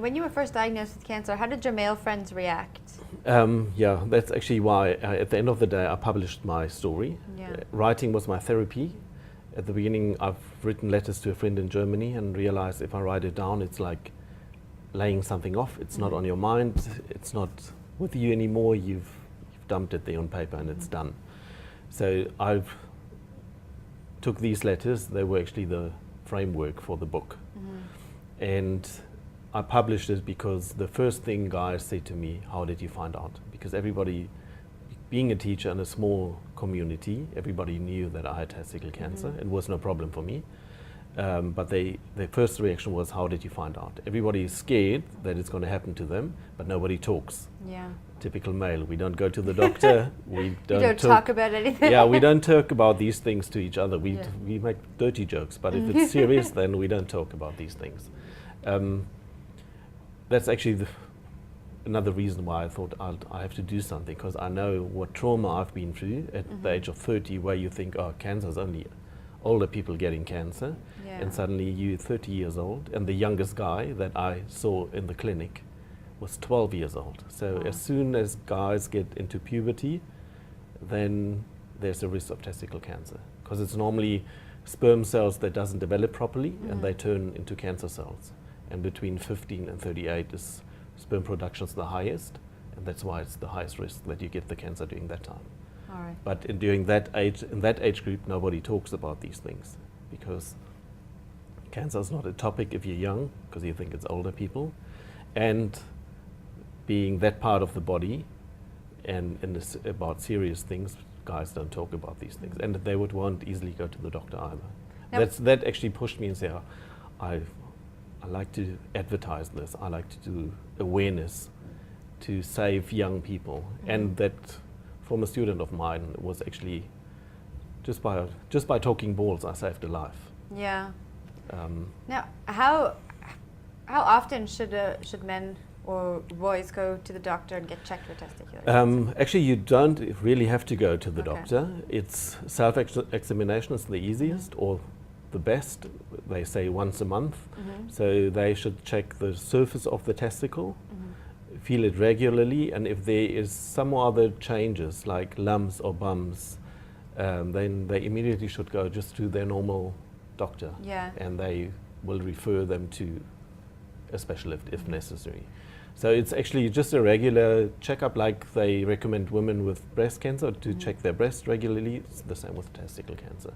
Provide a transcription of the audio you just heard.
when you were first diagnosed with cancer, how did your male friends react? Yeah, that's actually why at the end of the day I published my story. Yeah. Writing was my therapy. At the beginning I've written letters to a friend in Germany and realized if I write it down it's like laying something off. It's not on your mind, it's not with you anymore, you've dumped it there on paper and it's done. So I've took these letters, they were actually the framework for the book. And I published it because the first thing guys said to me, how did you find out? Because everybody, being a teacher in a small community, everybody knew that I had testicular cancer. It was no problem for me. But their first reaction was, how did you find out? Everybody is scared that it's going to happen to them, but nobody talks. Yeah. Typical male. We don't go to the doctor. We don't talk about anything. Yeah, we don't talk about these things to each other. We make dirty jokes, but if it's serious, then we don't talk about these things. That's actually another reason why I thought I have to do something, because I know what trauma I've been through at the age of 30, where you think, oh, cancer is only older people getting cancer, and suddenly you're 30 years old, and the youngest guy that I saw in the clinic was 12 years old. So as soon as guys get into puberty, then there's a risk of testicular cancer, because it's normally sperm cells that doesn't develop properly and they turn into cancer cells. And between 15 and 38 is sperm production is the highest, and that's why it's the highest risk that you get the cancer during that time. All right. But during that age, in that age group, nobody talks about these things, because cancer is not a topic if you're young, because you think it's older people, and being that part of the body, and about serious things, guys don't talk about these things, and they won't easily go to the doctor either. Now, That actually pushed me and said, I like to advertise this. I like to do awareness to save young people, and that from a student of mine was actually just by talking balls, I saved a life. Yeah. Now, how often should men or boys go to the doctor and get checked for testicular cancer? Actually, you don't really have to go to the doctor. It's self-examination is the easiest or the best. They say once a month. So they should check the surface of the testicle, feel it regularly, and if there is some other changes like lumps or bumps, then they immediately should go just to their normal doctor, and they will refer them to a specialist if necessary. So it's actually just a regular checkup, like they recommend women with breast cancer to check their breast regularly. It's the same with testicular cancer.